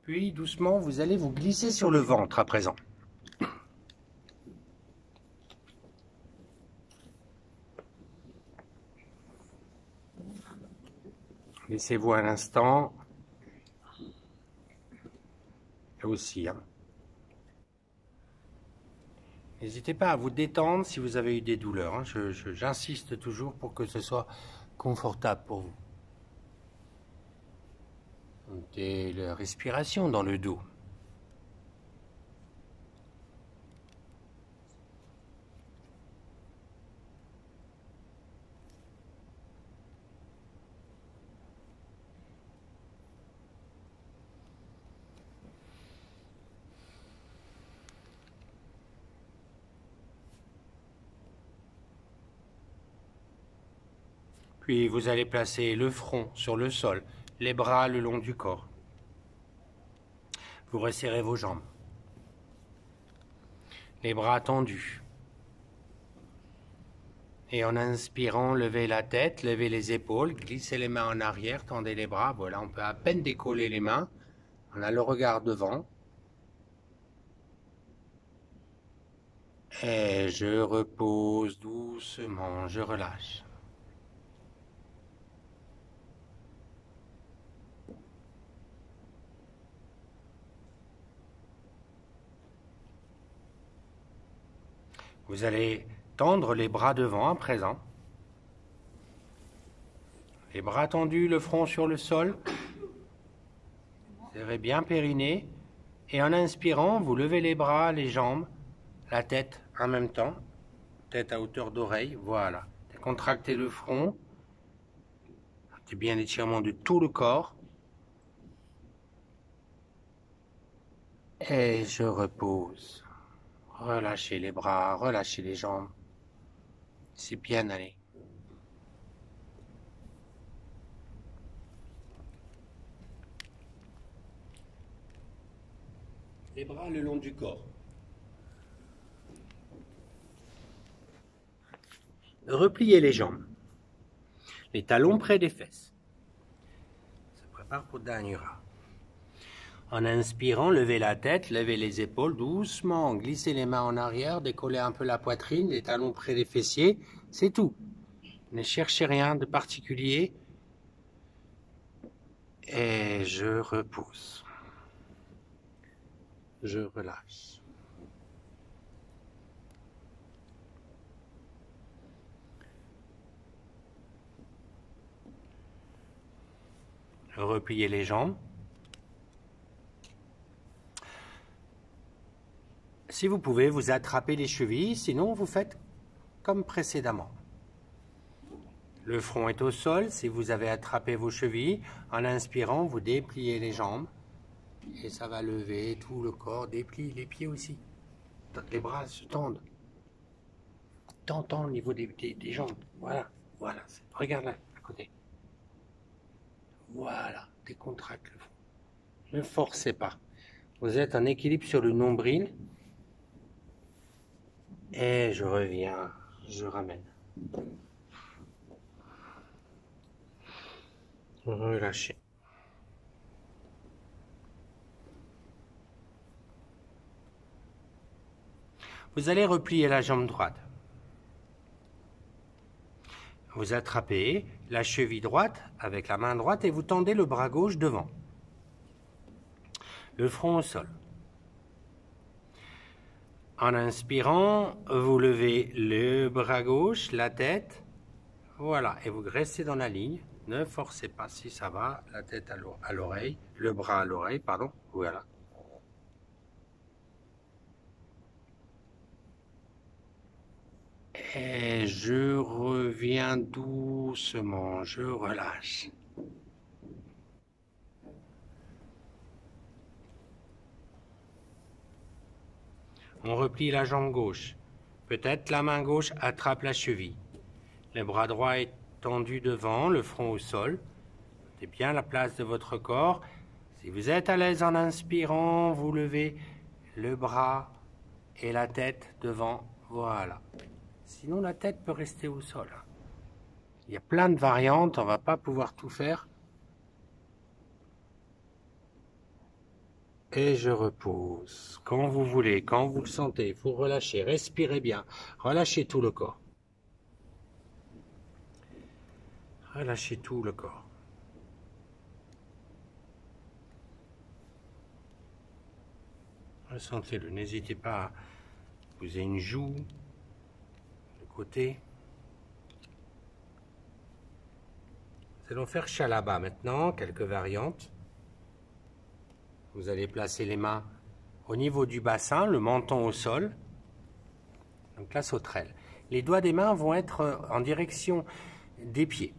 Puis doucement, vous allez vous glisser sur le ventre à présent. Laissez-vous un instant. Là aussi. N'hésitez pas à vous détendre si vous avez eu des douleurs. J'insiste toujours pour que ce soit confortable pour vous. Sentez la respiration dans le dos. Puis vous allez placer le front sur le sol, les bras le long du corps. Vous resserrez vos jambes. Les bras tendus. Et en inspirant, levez la tête, levez les épaules, glissez les mains en arrière, tendez les bras. Voilà, on peut à peine décoller les mains. On a le regard devant. Et je repose doucement, je relâche. Vous allez tendre les bras devant à présent. Les bras tendus, le front sur le sol. Serrez bien périnée. Et en inspirant, vous levez les bras, les jambes, la tête en même temps. Tête à hauteur d'oreille, voilà. Contractez le front. C'est bien l'étirement de tout le corps. Et je repose. Relâchez les bras, relâchez les jambes. C'est bien allé. Les bras le long du corps. Repliez les jambes. Les talons près des fesses. Ça prépare pour Dhanura. En inspirant, levez la tête, levez les épaules doucement, glissez les mains en arrière, décollez un peu la poitrine, les talons près des fessiers, c'est tout. Ne cherchez rien de particulier. Et je repousse. Je relâche. Repliez les jambes. Si vous pouvez, vous attrapez les chevilles, sinon vous faites comme précédemment. Le front est au sol, si vous avez attrapé vos chevilles, en inspirant, vous dépliez les jambes et ça va lever tout le corps, dépliez les pieds aussi. Les bras se tendent. Tends au niveau des jambes. Voilà, voilà. Regarde là, à côté. Voilà, décontracte le front. Ne forcez pas. Vous êtes en équilibre sur le nombril. Et je reviens, je ramène. Relâchez. Vous allez replier la jambe droite. Vous attrapez la cheville droite avec la main droite et vous tendez le bras gauche devant. Le front au sol. En inspirant, vous levez le bras gauche, la tête. Voilà, et vous restez dans la ligne. Ne forcez pas si ça va. La tête à l'oreille, le bras à l'oreille, pardon. Voilà. Et je reviens doucement, je relâche. On replie la jambe gauche. Peut-être la main gauche attrape la cheville. Le bras droit est tendu devant, le front au sol. C'est bien la place de votre corps. Si vous êtes à l'aise en inspirant, vous levez le bras et la tête devant. Voilà. Sinon, la tête peut rester au sol. Il y a plein de variantes, on ne va pas pouvoir tout faire. Et je repose. Quand vous voulez, quand vous le sentez, il faut relâcher. Respirez bien. Relâchez tout le corps. Relâchez tout le corps. Ressentez-le. N'hésitez pas à poser une joue de côté. Nous allons faire Shalaba maintenant, quelques variantes. Vous allez placer les mains au niveau du bassin, le menton au sol. Donc la sauterelle. Les doigts des mains vont être en direction des pieds.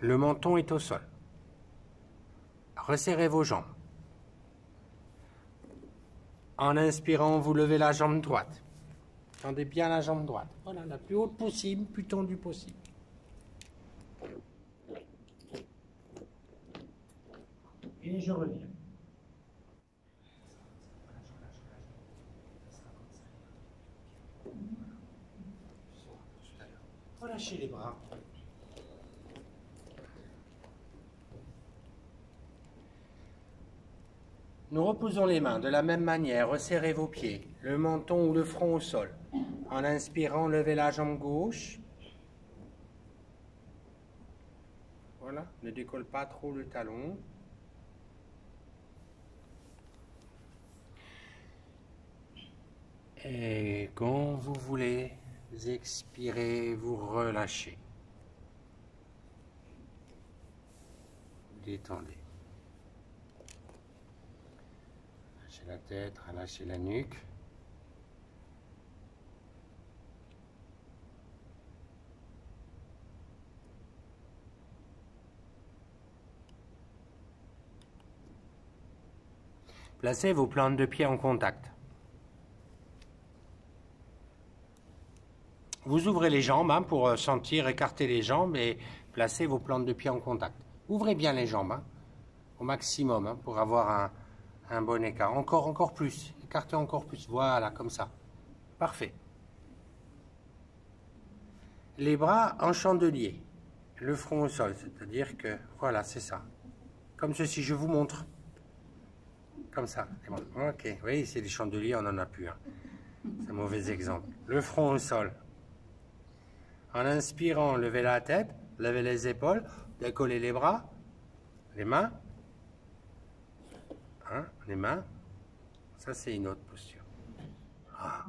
Le menton est au sol. Resserrez vos jambes. En inspirant, vous levez la jambe droite. Tendez bien la jambe droite. Voilà, la plus haute possible, plus tendue possible. Et je reviens. Relâchez les bras. Nous reposons les mains de la même manière. Resserrez vos pieds, le menton ou le front au sol. En inspirant, levez la jambe gauche. Voilà, ne décolle pas trop le talon. Et quand vous voulez, vous expirez, vous relâchez. Détendez. Relâchez la tête, relâchez la nuque. Placez vos plantes de pied en contact. Vous ouvrez les jambes pour sentir écarter les jambes et placer vos plantes de pied en contact. Ouvrez bien les jambes au maximum pour avoir un bon écart. Encore plus. Écartez encore plus. Voilà, comme ça. Parfait. Les bras en chandelier. Le front au sol. C'est-à-dire que, voilà, c'est ça. Comme ceci, je vous montre. Comme ça. Ok. Oui, c'est des chandeliers, on n'en a plus. C'est un mauvais exemple. Le front au sol. En inspirant, levez la tête, levez les épaules, décollez les bras, les mains. Les mains. Ça, c'est une autre posture. Ah.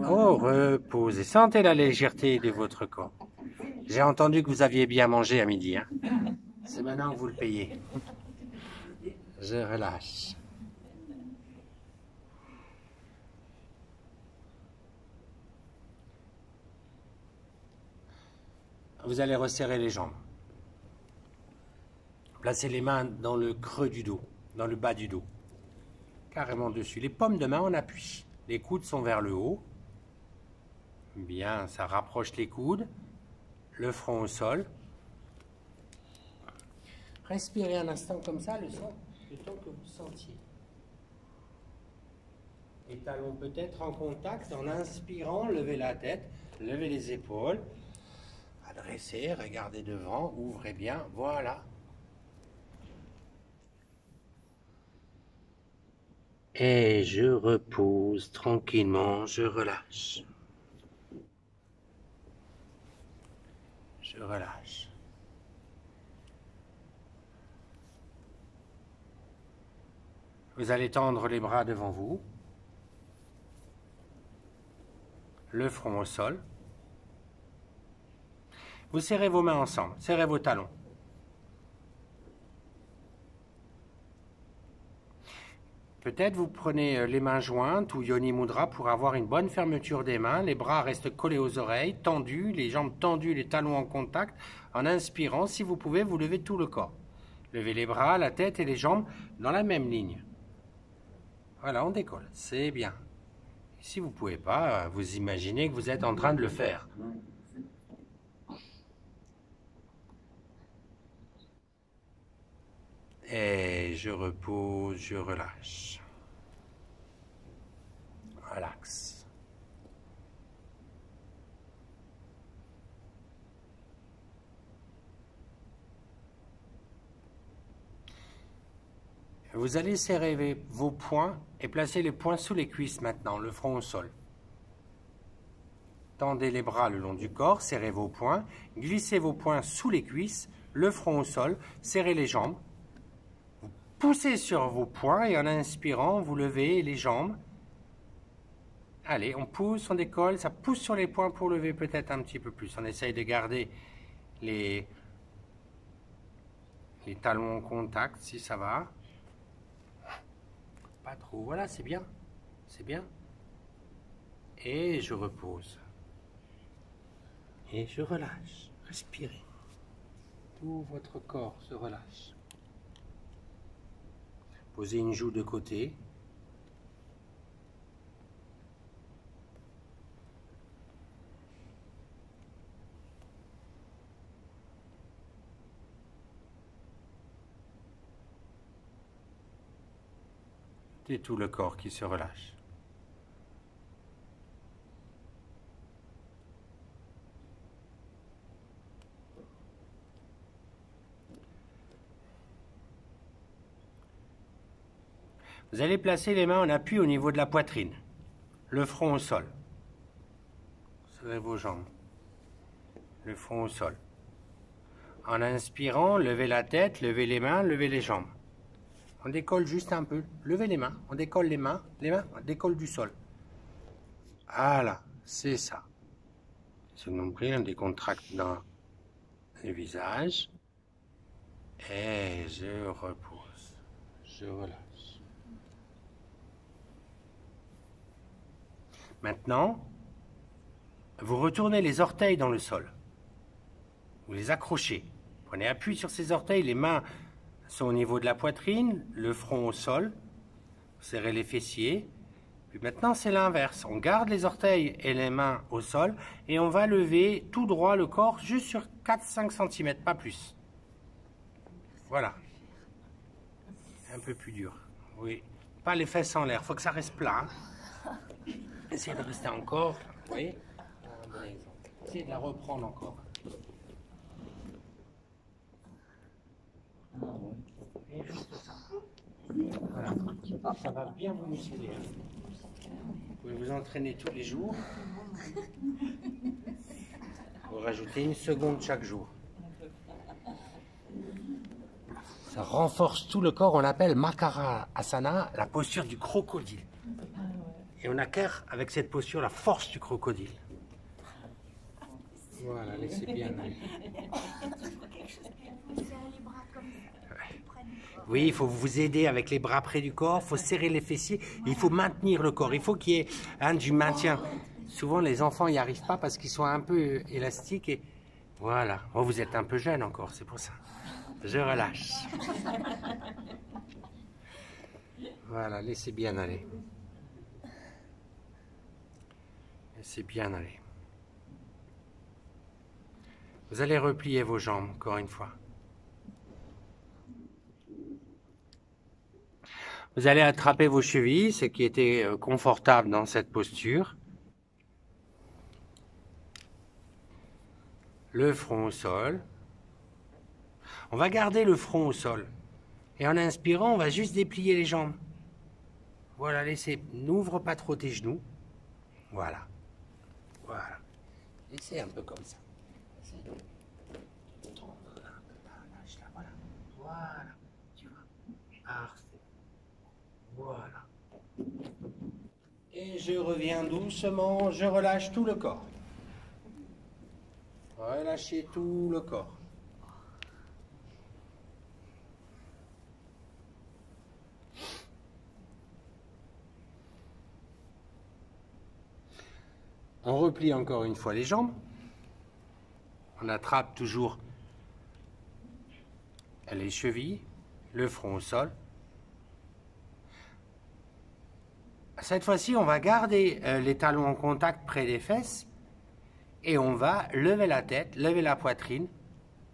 Oh, reposez. Sentez la légèreté de votre corps. J'ai entendu que vous aviez bien mangé à midi. C'est maintenant que vous le payez. Je relâche. Vous allez resserrer les jambes. Placez les mains dans le creux du dos, dans le bas du dos. Carrément dessus. Les paumes de main en appui. Les coudes sont vers le haut. Bien, ça rapproche les coudes. Le front au sol. Respirez un instant comme ça, le temps que vous sentiez. Les talons peut-être en contact. En inspirant, levez la tête, levez les épaules. Adressez, regardez devant, ouvrez bien. Voilà. Et je repose tranquillement, je relâche. Je relâche. Vous allez tendre les bras devant vous. Le front au sol. Vous serrez vos mains ensemble, serrez vos talons. Peut-être vous prenez les mains jointes ou Yoni Mudra pour avoir une bonne fermeture des mains. Les bras restent collés aux oreilles, tendus, les jambes tendues, les talons en contact. En inspirant, si vous pouvez, vous levez tout le corps. Levez les bras, la tête et les jambes dans la même ligne. Voilà, on décolle, c'est bien. Si vous ne pouvez pas, vous imaginez que vous êtes en train de le faire. Et je repose, je relâche. Relax. Vous allez serrer vos poings et placer les poings sous les cuisses maintenant, le front au sol. Tendez les bras le long du corps, serrez vos poings, glissez vos poings sous les cuisses, le front au sol, serrez les jambes. Vous poussez sur vos poings et en inspirant, vous levez les jambes. Allez, on pousse, on décolle, ça pousse sur les poings pour lever peut-être un petit peu plus. On essaye de garder les talons en contact si ça va. Pas trop, voilà, c'est bien, c'est bien. Et je repose. Et je relâche, respirez. Tout votre corps se relâche. Posez une joue de côté. Et tout le corps qui se relâche. Vous allez placer les mains en appui au niveau de la poitrine, le front au sol. Serrez vos jambes, le front au sol. En inspirant, levez la tête, levez les mains, levez les jambes. On décolle juste un peu, levez les mains, on décolle les mains, on décolle du sol. Voilà, c'est ça. Ce nombril, on décontracte dans le visage. Et je repose, je relâche. Maintenant, vous retournez les orteils dans le sol. Vous les accrochez. Prenez appui sur ces orteils, les mains sont au niveau de la poitrine, le front au sol. Serrez les fessiers. Puis maintenant, c'est l'inverse. On garde les orteils et les mains au sol et on va lever tout droit le corps juste sur 4-5 cm, pas plus. Voilà. Un peu plus dur. Oui. Pas les fesses en l'air, il faut que ça reste plat. Hein. Essayez de rester encore. Vous voyez ? Un bon exemple. Essayez de la reprendre encore. Et juste ça. Voilà. Ça va bien vous muscler. Vous pouvez vous entraîner tous les jours. Vous rajoutez 1 seconde chaque jour. Ça renforce tout le corps. On l'appelle Makara Asana, la posture du crocodile. Et on acquiert avec cette posture la force du crocodile. Voilà, laissez bien aller. Oui, il faut vous aider avec les bras près du corps, il faut serrer les fessiers, il faut maintenir le corps. Il faut qu'il y ait du maintien. Souvent, les enfants n'y arrivent pas parce qu'ils sont un peu élastiques. Et voilà. Oh, vous êtes un peu jeune encore, c'est pour ça. Je relâche. Voilà, laissez bien aller. Laissez bien aller. Vous allez replier vos jambes, encore une fois. Vous allez attraper vos chevilles, ce qui était confortable dans cette posture. Le front au sol. On va garder le front au sol. Et en inspirant, on va juste déplier les jambes. Voilà, laissez, n'ouvre pas trop tes genoux. Voilà. Voilà. Laissez un peu comme ça. Voilà. Voilà. Tu vois. Parfait. Voilà. Et je reviens doucement, je relâche tout le corps. Relâchez tout le corps. On replie encore une fois les jambes. On attrape toujours les chevilles, le front au sol. Cette fois-ci, on va garder les talons en contact près des fesses et on va lever la tête, lever la poitrine.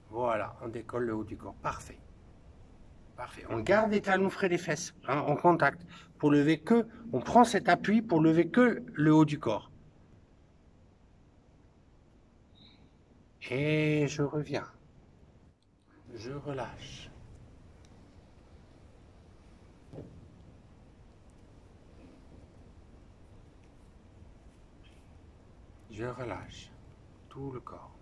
Voilà, on décolle le haut du corps. Parfait. Parfait. On garde les talons près des fesses, hein, en contact, pour lever que, on prend cet appui pour lever que le haut du corps. Et je reviens. Je relâche. Je relâche tout le corps.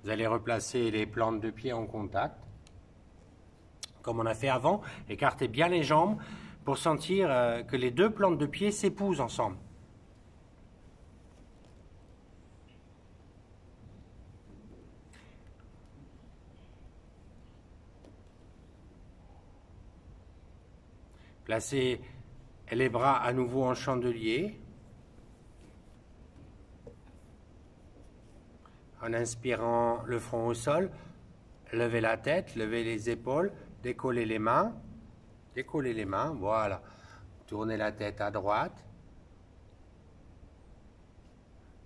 Vous allez replacer les plantes de pied en contact, comme on a fait avant. Écartez bien les jambes pour sentir que les deux plantes de pied s'épousent ensemble. Placez les bras à nouveau en chandelier. En inspirant le front au sol, levez la tête, levez les épaules, décollez les mains. Décollez les mains, voilà. Tournez la tête à droite.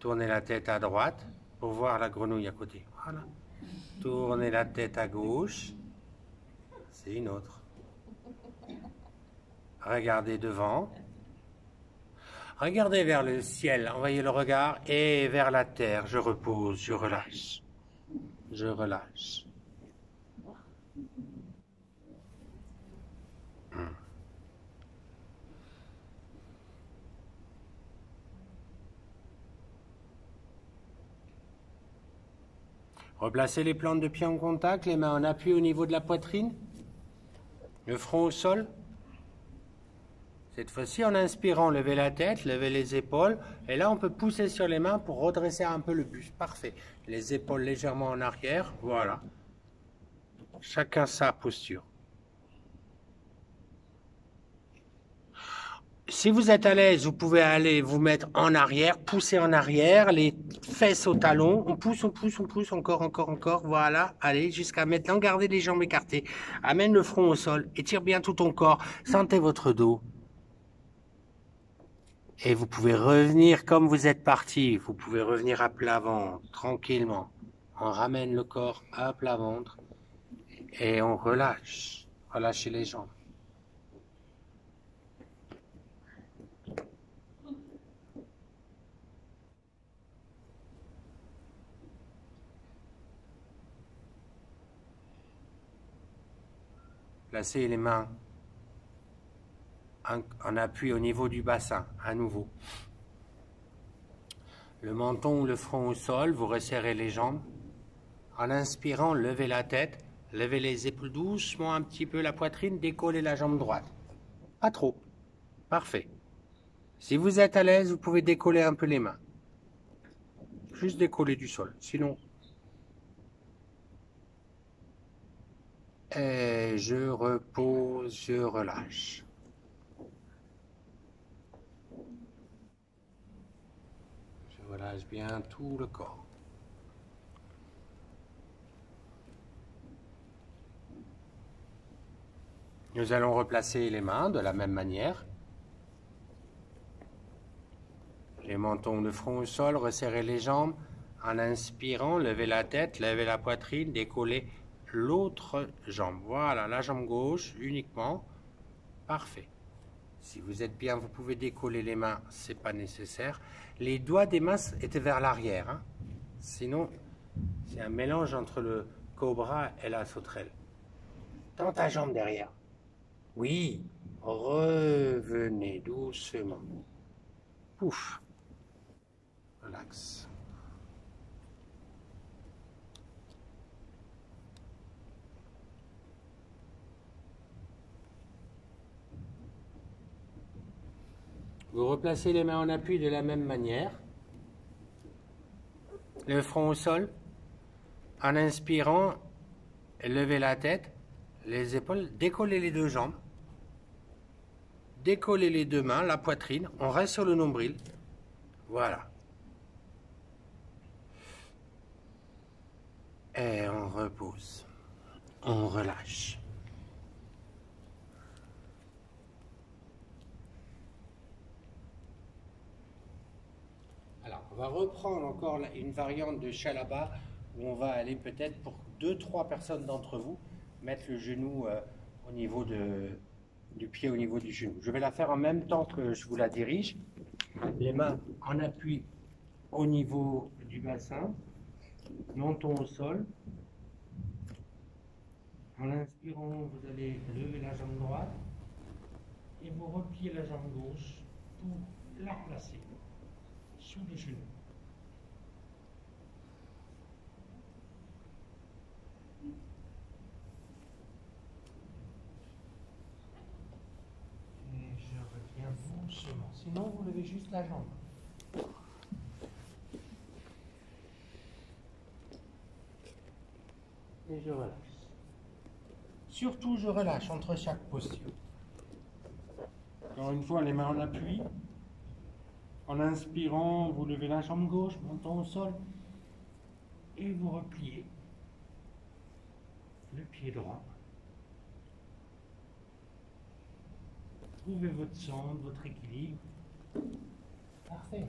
Tournez la tête à droite pour voir la grenouille à côté. Voilà. Tournez la tête à gauche. C'est une autre. Regardez devant. Regardez vers le ciel, envoyez le regard et vers la terre. Je repose, je relâche. Je relâche. Replacez les plantes de pied en contact, les mains en appui au niveau de la poitrine. Le front au sol. Cette fois-ci, en inspirant, levez la tête, levez les épaules. Et là, on peut pousser sur les mains pour redresser un peu le buste. Parfait. Les épaules légèrement en arrière. Voilà. Chacun sa posture. Si vous êtes à l'aise, vous pouvez aller vous mettre en arrière, pousser en arrière, les fesses au talon. On pousse, on pousse, on pousse, encore, encore, encore. Voilà. Allez, jusqu'à maintenant, gardez les jambes écartées. Amène le front au sol. Étire bien tout ton corps. Sentez votre dos. Et vous pouvez revenir comme vous êtes parti. Vous pouvez revenir à plat ventre, tranquillement. On ramène le corps à plat ventre et on relâche. Relâchez les jambes. Placez les mains en appui au niveau du bassin, à nouveau. Le menton ou le front au sol, vous resserrez les jambes. En inspirant, levez la tête, levez les épaules doucement un petit peu la poitrine, décollez la jambe droite. Pas trop. Parfait. Si vous êtes à l'aise, vous pouvez décoller un peu les mains. Juste décoller du sol. Sinon, et je repose, je relâche. Je relâche bien tout le corps. Nous allons replacer les mains de la même manière. Les mentons, le front au sol, resserrez les jambes. En inspirant, levez la tête, levez la poitrine, décollez l'autre jambe. Voilà, la jambe gauche uniquement. Parfait. Si vous êtes bien, vous pouvez décoller les mains, c'est pas nécessaire. Les doigts des mains étaient vers l'arrière. Hein. Sinon, c'est un mélange entre le cobra et la sauterelle. Tends ta jambe derrière. Oui, revenez doucement. Pouf. Relax. Vous replacez les mains en appui de la même manière. Le front au sol. En inspirant, levez la tête, les épaules, décollez les deux jambes. Décollez les deux mains, la poitrine. On reste sur le nombril. Voilà. Et on repose. On relâche. Alors, on va reprendre encore une variante de Shalaba où on va aller peut-être pour 2-3 personnes d'entre vous mettre le genou au niveau du pied au niveau du genou. Je vais la faire en même temps que je vous la dirige. Les mains en appui au niveau du bassin, menton au sol. En inspirant, vous allez lever la jambe droite et vous repliez la jambe gauche pour la placer sous le genou. Et je reviens doucement. Sinon, vous levez juste la jambe. Et je relâche. Surtout, je relâche entre chaque posture. Encore une fois, les mains en appui. En inspirant, vous levez la jambe gauche, montant au sol. Et vous repliez le pied droit. Trouvez votre centre, votre équilibre. Parfait.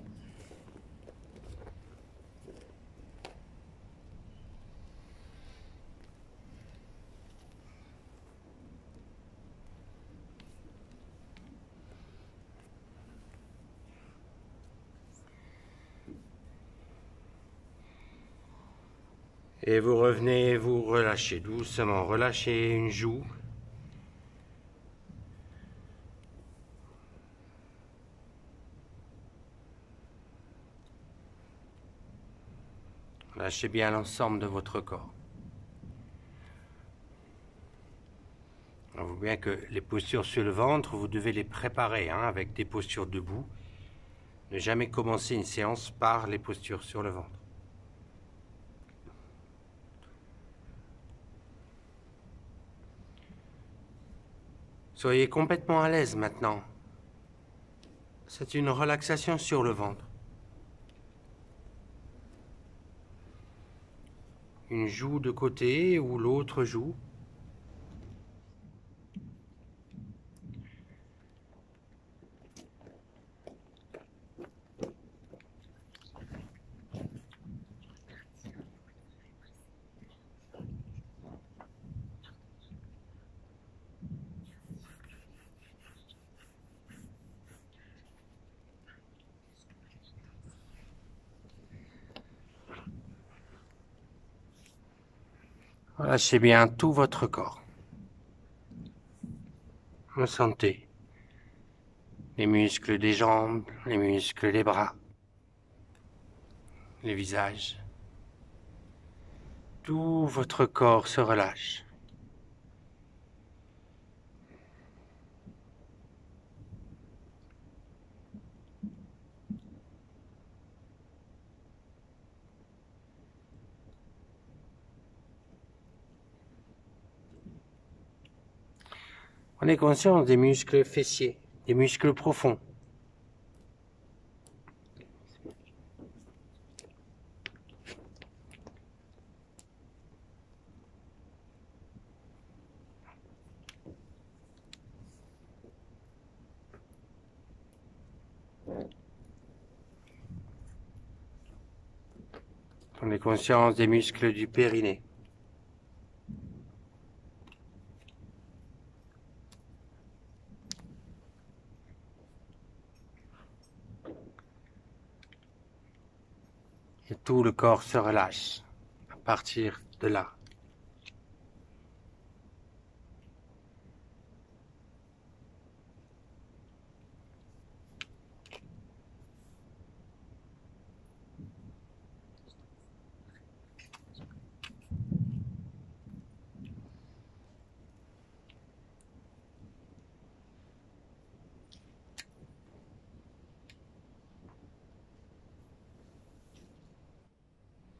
Et vous revenez, vous relâchez doucement, relâchez une joue. Lâchez bien l'ensemble de votre corps. On voit bien que les postures sur le ventre, vous devez les préparer avec des postures debout. Ne jamais commencer une séance par les postures sur le ventre. Soyez complètement à l'aise maintenant. C'est une relaxation sur le ventre. Une joue de côté ou l'autre joue. Relâchez bien tout votre corps. Ressentez les muscles des jambes, les muscles des bras, les visages. Tout votre corps se relâche. Prenez conscience des muscles fessiers, des muscles profonds. Prenez conscience des muscles du périnée. Et tout le corps se relâche à partir de là.